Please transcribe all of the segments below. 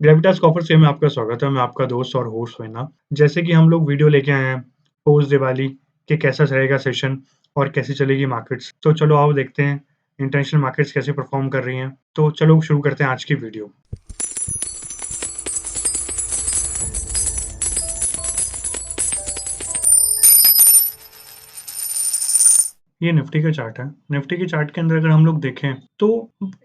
Gravitas copper से में आपका स्वागत है। मैं आपका दोस्त और होस्ट वेना। जैसे कि हम लोग वीडियो लेके आए हैं पोस्ट दिवाली कि कैसा रहेगा सेशन और कैसी चलेगी मार्केट्स। तो चलो आओ देखते हैं इंटरनेशनल मार्केट्स कैसे परफॉर्म कर रही हैं। तो चलो शुरू करते हैं आज की वीडियो। ये निफ्टी का चार्ट है। निफ्टी के चार्ट के अंदर अगर हम लोग देखें तो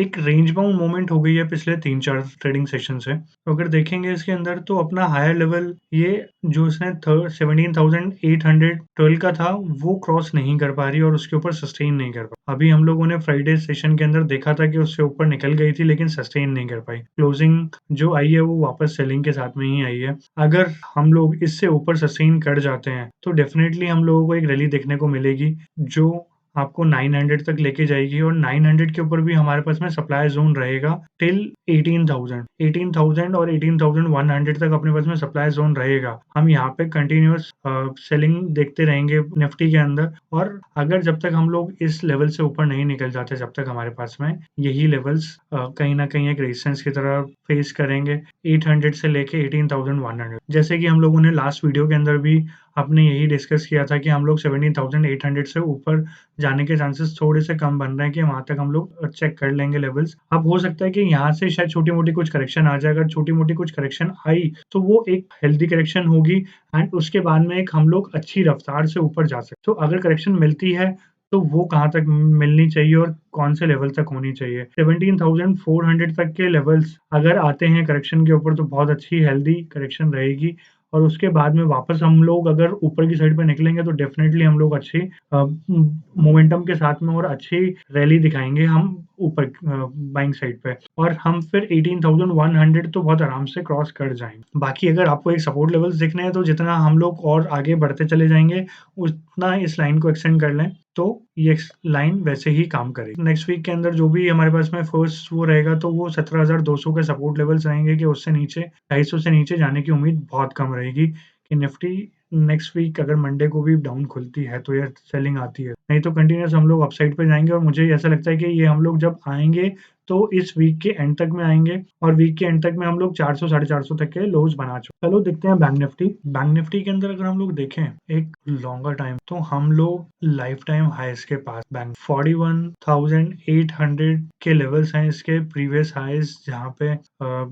एक रेंज बाउंड मूवमेंट हो गई है पिछले 3-4 ट्रेडिंग सेशन से। तो अगर देखेंगे इसके अंदर तो अपना हायर लेवल ये जो इसने 17,812 का था वो क्रॉस नहीं कर पा रही और उसके ऊपर सस्टेन नहीं कर पाई। अभी हम लोगों ने फ्राइडे सेशन के अंदर देखा था कि उससे ऊपर निकल गई थी लेकिन सस्टेन नहीं कर पाई। क्लोजिंग जो आई है वो वापस सेलिंग के साथ में ही आई है। अगर हम लोग इससे ऊपर सस्टेन कर जाते हैं तो डेफिनेटली हम लोगों को एक रैली देखने को मिलेगी जो आपको 900 तक लेके जाएगी और 900 के ऊपर भी हमारे पास में सप्लाई ज़ोन रहेगा टिल 18,000 18,000 और 18,100 तक अपने पास में सप्लाई ज़ोन रहेगा। हम यहाँ पे कंटिन्यूअस सेलिंग देखते रहेंगे निफ्टी के अंदर और अगर जब तक हम लोग इस लेवल से ऊपर नहीं निकल जाते जब तक हमारे पास में यही लेवल्स कहीं न कहीं एक रेजिस्टेंस की तरह फेस करेंगे 800 से लेके 18,100। जैसे कि हम लोगों ने लास्ट वीडियो के अंदर भी आपने यही डिस्कस किया था कि हम लोग 17,800 से ऊपर जाने के चांसेस थोड़े से कम बन रहे हैं कि वहाँ तक हम लोग चेक कर लेंगे लेवल्स। अब हो सकता है कि यहाँ से शायद छोटी-मोटी कुछ करेक्शन आ जाए। अगर छोटी-मोटी कुछ करेक्शन आई, तो वो एक हेल्दी करेक्शन होगी एंड उसके बाद में एक हम लोग अच्छी रफ्तार से ऊपर जा सकते। तो अगर करेक्शन मिलती है, तो वो कहाँ तक मिलनी चाहिए और कौन से लेवल तक होनी चाहिए? 17,400 तक के लेवल्स अगर आते हैं करेक्शन के ऊपर तो बहुत अच्छी हेल्दी करेक्शन रहेगी और उसके बाद में वापस हम लोग अगर ऊपर की साइड पे निकलेंगे तो डेफिनिटली हम लोग अच्छी मोमेंटम के साथ में और अच्छी रैली दिखाएँगे हम ऊपर बाइंग साइड पे और हम फिर 18,100 तो बहुत आराम से क्रॉस कर जाएँगे। बाकी अगर आपको एक सपोर्ट लेवल्स देखने हैं तो जितना हम लोग और आगे बढ़ते चले जाएँगे, उतना इस लाइन को एक्सटेंड कर लें, तो ये लाइन वैसे ही काम करेगी। नेक्स्ट वीक के अंदर जो भी हमारे पास में फर्स्ट वो रहेगा तो वो 17,200 के सपोर्ट लेवल्स रहेंगे कि उससे नीचे 250 से नीचे जाने की उम्मीद बहुत कम रहेगी कि निफ्टी नेक्स्ट वीक अगर मंडे को भी डाउन खुलती है तो या सेलिंग आती है। नहीं तो कंटिन्यूअस हम लोग अपसाइड पे जाएँगे और मुझे ऐसा लगता है कि ये हम लोग जब आएँगे तो इस वीक के एंड तक में आएँगे और वीक के एंड तक में हम लोग 400 साढ़े 400 तक के लोज़ बना चुके। चलो देखते हैं बैंक निफ्टी। बैंक निफ्टी के अंदर अगर हम लोग देखें एक लॉन्गर टाइम तो हम लोग लाइफ टाइम हाईज़ के पास बैंक 41,800 के लेवल्स हैं इसके प्रीवियस हाईज़ जहाँ पे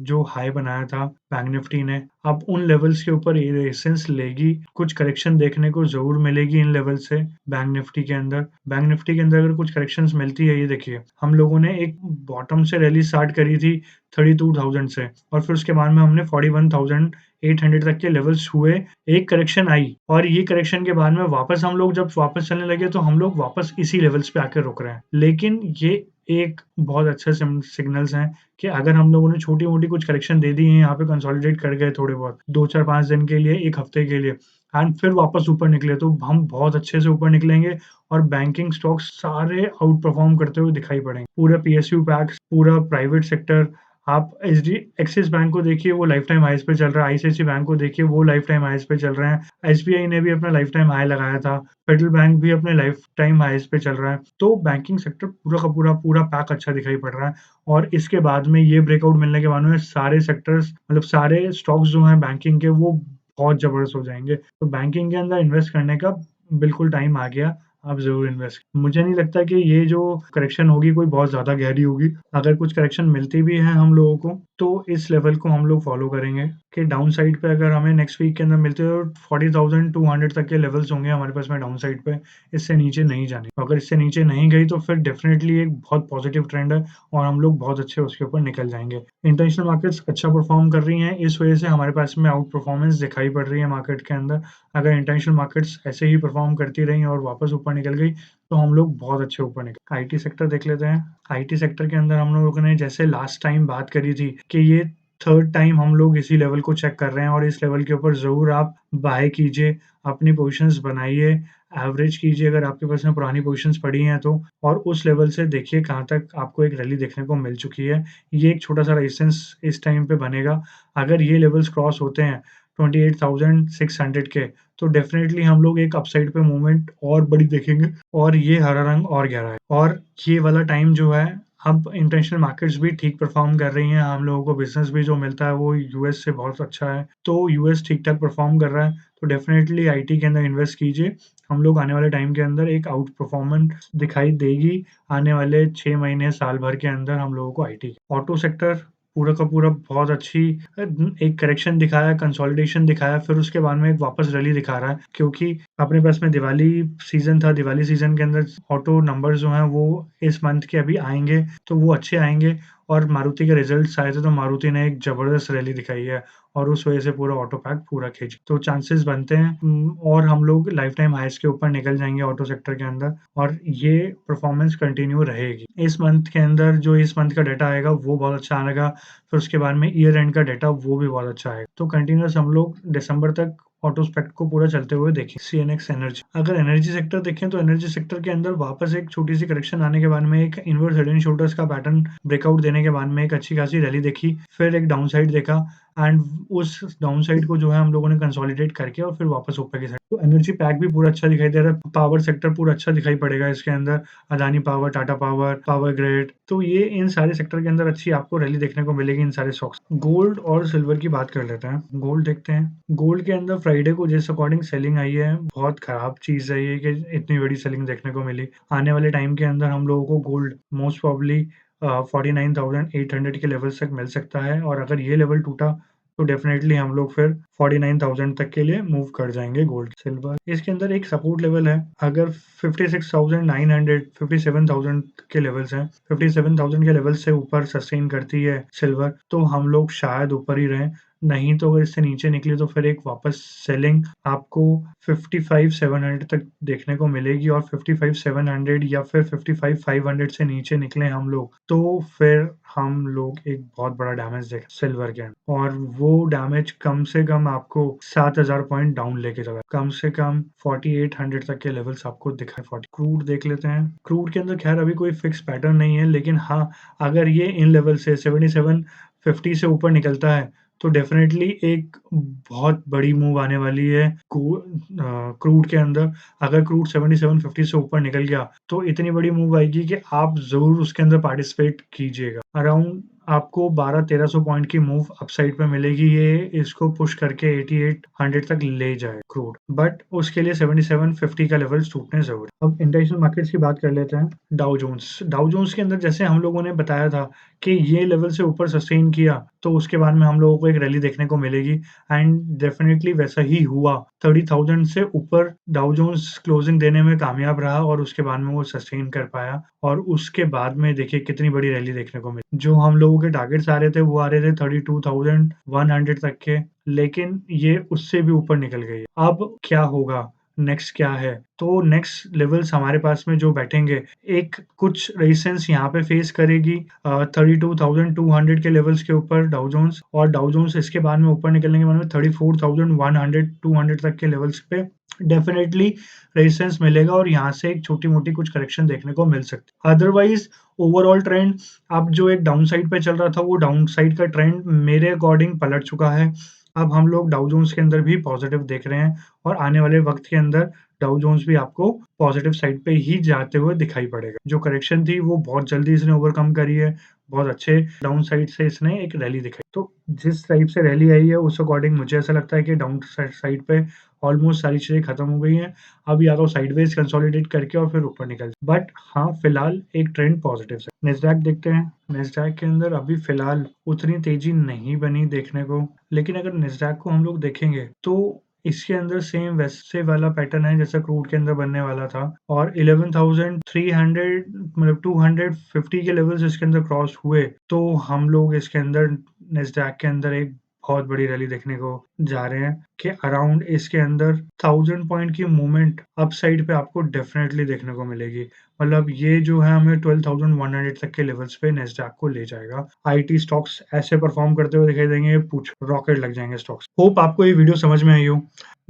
जो हाई बनाया था बैंक निफ्टी ने। अब उन लेवल्स के ऊपर ये रेजिस्टेंस लेगी, कुछ करेक्शन देखने को ज़रूर मिलेगी इन लेवल से बैंक निफ्टी के अंदर। बैंक निफ्टी के अंदर अगर कुछ करेक्शंस मिलती है ये देखिए, हम लोगों ने एक बॉटम से रैली स्टार्ट करी थी 32,000 से और फिर उसके बाद में हमने 41,800 तक के लेवल्स छुए, एक करेक्शन आई और ये करेक्शन के बाद में वापस हम लोग जब वापस चलने लगे तो हम लोग वापस इसी लेवल्स पे आके रुक रहे हैं। लेकिन ये एक बहुत अच्छे सिग्नल्स हैं कि अगर हम लोगों ने छोटी-मोटी कुछ करेक्शन दे दी है, यहाँ पे कंसोलिडेट कर गए थोड़े बहुत 2, 4, 5 दिन के लिए, 1 हफ्ते के लिए एंड फिर वापस ऊपर निकले तो हम बहुत अच्छे से ऊपर निकलेंगे और बैंकिंग स्टॉक्स सारे आउट परफॉर्म करते हुए दिखाई पड़ेंगे। पूरा पीएसयू पैक्स, पूरा प्राइवेट सेक्टर, आप एक्सिस बैंक को देखिए वो लाइफ टाइम हाईज़ पे चल रहा है, आईसीआईसीआई बैंक को देखिए वो लाइफ टाइम हाईज़ पे चल रहे हैं, एसबीआई ने भी अपना लाइफ टाइम हाई लगाया था, फेडरल बैंक भी अपने लाइफ टाइम हाईज़ पे चल रहा है। तो बैंकिंग सेक्टर पूरा का पूरा पैक अच्छा दिखाई पड़ रहा है और इसके बाद में ये ब्रेकआउट मिलने के बाद में सारे सेक्टर्स मतलब सारे स्टॉक्स जो हैं बैंकिंग के वो बहुत ज़बरदस्त हो जाएँगे। तो बैंकिंग के अंदर इन्वेस्ट करने का बिल्कुल टाइम आ गया, आप ज़रूर इन्वेस्ट मुझे नहीं लगता कि ये जो करेक्शन होगी कोई बहुत ज़्यादा गहरी होगी। अगर कुछ करेक्शन मिलती भी है हम लोगों को, तो इस लेवल को हम लोग फ़ॉलो करेंगे कि डाउन साइड पे अगर हमें नेक्स्ट वीक के अंदर मिलते हो 40,200 तक के लेवल्स होंगे हमारे पास में डाउन साइड पे, इससे नीचे नहीं जानी। अगर इससे नीचे नहीं गई तो फिर डेफ़िनेटली एक बहुत पॉज़िटिव ट्रेंड है और हम लोग बहुत अच्छे उसके ऊपर निकल जाएँगे। इंटरनेशनल मार्केट्स अच्छा परफ़ॉर्म कर रही हैं, इस वजह से हमारे पास में आउट परफ़ॉर्मेंस दिखाई पड़ रही है मार्केट के अंदर। अगर इंटरनेशनल मार्केट्स ऐसे ही परफ़ॉर्म करती रहीं और वापस ऊपर निकल गई, तो हम लोग बहुत अच्छे ऊपर निकल आईटी सेक्टर देख लेते हैं। आईटी सेक्टर के अंदर हम लोगों ने जैसे लास्ट टाइम बात करी थी कि ये थर्ड टाइम हम लोग इसी लेवल को चेक कर रहे हैं और इस लेवल के ऊपर ज़रूर आप बाय कीजिए, अपनी पोज़ीशंस बनाइए, एवरेज कीजिए अगर आपके पास में पुरानी पोज़ीशंस पड़ी हैं तो और उस लेवल से देखिए कहाँ तक आपको एक रैली देखने को मिल चुकी है। ये एक छोटा-सा रेजिस्टेंस इस टाइम पे बनेगा। अगर ये लेवल्स क्रॉस होते हैं 28,600 के तो डेफ़िनेटली हम लोग एक अपसाइड पे मूवमेंट और बड़ी देखेंगे और ये हरा रंग और गहरा है और ये वाला टाइम जो है अब इंटरनेशनल मार्केट्स भी ठीक परफ़ॉर्म कर रही हैं, हम लोगों को बिज़नेस भी जो मिलता है वो यूएस से बहुत अच्छा है। तो यूएस ठीक-ठाक परफ़ॉर्म कर रहा है, तो डेफ़िनेटली आईटी के अंदर इन्वेस्ट कीजिए। हम लोग आने वाले टाइम के अंदर एक आउट परफ़ॉर्मेंस दिखाई देगी, आने वाले 6 महीने, साल भर के अंदर हम लोगों को आईटी। ऑटो सेक्टर पूरा का पूरा बहुत अच्छी एक करेक्शन दिखाया, कंसोलिडेशन दिखाया, फिर उसके बाद में एक वापस रैली दिखा रहा है, क्योंकि अपने पास में दिवाली सीज़न था, दिवाली सीज़न के अंदर ऑटो नंबर्स जो हैं वो इस मंथ के अभी आएँगे, तो वो अच्छे आएँगे और मारुति के रिज़ल्ट्स आए थे, तो मारुति ने एक ज़बरदस्त रैली दिखाई है और उस वजह से पूरा ऑटो पैक पूरा खींच तो चांसेस बनते हैं और हम लोग लाइफ टाइम हाईज़ के ऊपर निकल जाएँगे ऑटो सेक्टर के अंदर और ये परफ़ॉर्मेंस कंटिन्यू रहेगी। इस मंथ के अंदर जो इस मंथ का डाटा आएगा वो बहुत अच्छा आएगा, फिर उसके बाद में ईयर एंड का डाटा वो भी बहुत अच्छा आएगा। तो कंटिन्यूअस हम लोग दिसंबर तक ऑटो स्पेक्ट को पूरा चलते हुए देखें। सीएनएक्स एनर्जी, अगर एनर्जी सेक्टर देखें तो एनर्जी सेक्टर के अंदर वापस एक छोटी-सी करेक्शन आने के बाद में एक इनवर्स हेड एंड शोल्डर्स का पैटर्न ब्रेकआउट देने के बाद में एक अच्छी खासी रैली देखी, फिर एक डाउनसाइड देखा एंड उस डाउनसाइड को जो है हम लोगों ने कंसोलिडेट करके और फिर वापस ऊपर की साइड तो एनर्जी पैक भी पूरा अच्छा दिखाई दे रहा है। पावर सेक्टर पूरा अच्छा दिखाई पड़ेगा इसके अंदर, Adani power, Tata power, power grid, तो ये इन सारे सेक्टर के अंदर अच्छी आपको रैली देखने को मिलेगी इन सारे स्टॉक्स। गोल्ड और सिल्वर की बात कर लेते हैं। गोल्ड देखते हैं। गोल्ड के अंदर फ्राइडे को जिस अकॉर्डिंग सेलिंग आई है, बहुत खराब चीज़ है ये कि इतनी बड़ी सेलिंग देखने को मिली। आने वाले टाइम के अंदर हम लोगों को गोल्ड मोस्ट प्रोबेबली 49,800 के लेवल्स तक मिल सकता है और अगर ये लेवल टूटा तो डेफिनेटली हम लोग फिर 49,000 तक के लिए मूव कर जाएँगे गोल्ड। सिल्वर इसके अंदर एक सपोर्ट लेवल है, अगर 56,900 57,000 के लेवल्स हैं, 57,000 के लेवल से ऊपर सस्टेन करती है सिल्वर, तो हम लोग शायद ऊपर ही रहें, नहीं तो अगर इससे नीचे निकली तो फिर एक वापस सेलिंग आपको 55,700 तक देखने को मिलेगी और 55,700 या फिर 55,500 से नीचे निकले हम लोग, तो फिर हम लोग एक बहुत बड़ा डैमेज देखें सिल्वर के अंदर और वो डैमेज कम से कम आपको 7,000 पॉइंट डाउन लेके चला कम से कम 4800 तक के लेवल्स आपको दिखाए 40 क्रूड देख लेते हैं। क्रूड के अंदर खैर अभी कोई फिक्स पैटर्न नहीं है, लेकिन हाँ, अगर ये इन लेवल से 7750 से ऊपर निकलता है, तो डेफ़िनेटली एक बहुत बड़ी मूव आने वाली है क्रूड के अंदर। अगर क्रूड 7750 से ऊपर निकल गया, तो इतनी बड़ी मूव आएगी कि आप ज़रूर उसके अंदर पार्टिसिपेट कीजिएगा। अराउंड आपको 1200-1300 पॉइंट की मूव अपसाइड पे मिलेगी, ये इसको पुश करके 8800 तक ले जाए क्रूड, बट उसके लिए 7750 का लेवल टूटने ज़रूरी है। अब इंटरनेशनल मार्केट्स की बात कर लेते हैं। डाउ जोन्स के अंदर जैसे हम लोगों ने बताया था कि ये लेवल से ऊपर सस्टेन किया, तो उसके बाद में हम लोगों को एक रैली देखने को मिलेगी एंड डेफ़िनेटली वैसा ही हुआ। 30,000 से ऊपर डाउ जोन्स क्लोजिंग देने में कामयाब रहा और उसके बाद में वो सस्टेन कर पाया और उसके बाद में देखिए कितनी बड़ी रैली देखने को मिली। जो हम लोगों के टारगेट्स आ रहे थे, वो आ रहे थे 32,100 तक के, लेकिन ये उससे भी ऊपर निकल गई। अब क्या होगा? नेक्स्ट क्या है? तो नेक्स्ट लेवल्स हमारे पास में जो बैठेंगे, एक कुछ रेजिस्टेंस यहाँ पे फेस करेगी 32,200 के लेवल्स के ऊपर डाउ जोन्स और डाउ जोन्स इसके बाद में ऊपर निकलने के बाद में 34,100 200 तक के लेवल्स पे डेफिनेटली रेजिस्टेंस मिलेगा और यहाँ से एक छोटी-मोटी कुछ करेक्शन देखने को मिल सकती है। अदरवाइज़ ओवरऑल ट्रेंड अब जो एक डाउन साइड पे चल रहा था, वो डाउन साइड का ट्रेंड मेरे अकॉर्डिंग पलट चुका है। अब हम लोग डाउ जोन्स के अंदर भी पॉजिटिव देख रहे हैं और आने वाले वक़्त के अंदर डाउ जोन्स भी आपको पॉजिटिव साइड पे ही जाते हुए दिखाई पड़ेगा। जो करेक्शन थी वो बहुत जल्दी इसने ओवरकम करी है, बहुत अच्छे डाउन साइड से इसने एक रैली दिखाई। तो जिस टाइप से रैली आई है उस अकॉर्डिंग मुझे ऐसा लगता है कि डाउन साइड पे ऑलमोस्ट सारी चीज़ें खत्म हो गई हैं। अब या तो साइडवेज़ कंसोलिडेट करके और फिर ऊपर निकल बट हाँ, फिलहाल एक ट्रेंड पॉजिटिव है। नास्डैक देखते हैं। नास्डैक के अंदर अभी फिलहाल उतनी तेज़ी नहीं बनी देखने को, लेकिन अगर नास्डैक को हम लोग देखेंगे तो इसके अंदर सेम वैसे वाला पैटर्न है जैसा क्रूड के अंदर बनने वाला था और 11,300 मतलब 250 के लेवल्स इसके अंदर क्रॉस हुए, तो हम लोग इसके अंदर नास्डैक के अंदर एक बहुत बड़ी रैली देखने को जा रहे हैं कि अराउंड इसके अंदर 1000 पॉइंट की मूवमेंट अपसाइड पे आपको डेफिनेटली देखने को मिलेगी। मतलब ये जो है हमें 12,100 तक के लेवल्स पे नास्डैक को ले जाएगा। आईटी स्टॉक्स ऐसे परफॉर्म करते हुए दिखाई देंगे, पूछो रॉकेट लग जाएँगे स्टॉक्स। होप आपको ये वीडियो समझ में आई हो।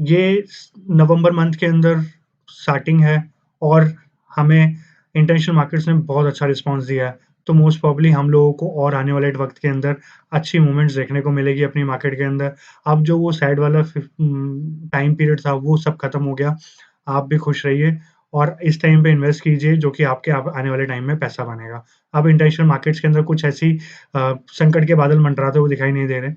ये नवंबर मंथ के अंदर स्टार्टिंग है और हमें इंटरनेशनल मार्केट्स ने बहुत अच्छा रिस्पॉन्स दिया है। तो मोस्ट प्रोबेबली हम लोगों को और आने वाले वक़्त के अंदर अच्छी मूवमेंट्स देखने को मिलेगी अपनी मार्केट के अंदर। अब जो वो सैड वाला टाइम पीरियड था वो सब खत्म हो गया। आप भी खुश रहिए और इस टाइम पे इन्वेस्ट कीजिए जो कि आपके आने वाले टाइम में पैसा बनेगा। अब इंटरनेशनल मार्केट्स के अंदर कुछ ऐसी संकट के बादल मंडराते हुए दिखाई नहीं दे रहे,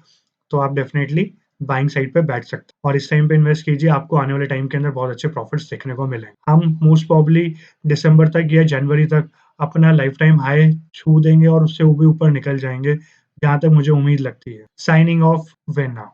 तो आप डेफ़िनेटली बाइंग साइड पे बैठ सकते हैं और इस टाइम पे इन्वेस्ट कीजिए, आपको आने वाले टाइम के अंदर बहुत अच्छे प्रॉफिट्स देखने को मिलेंगे। हम मोस्ट प्रोबेबली दिसंबर तक या जनवरी तक अपना लाइफ टाइम हाई छू देंगे और उससे भी ऊपर निकल जाएँगे, जहाँ तक मुझे उम्मीद लगती है। Signing off, vena.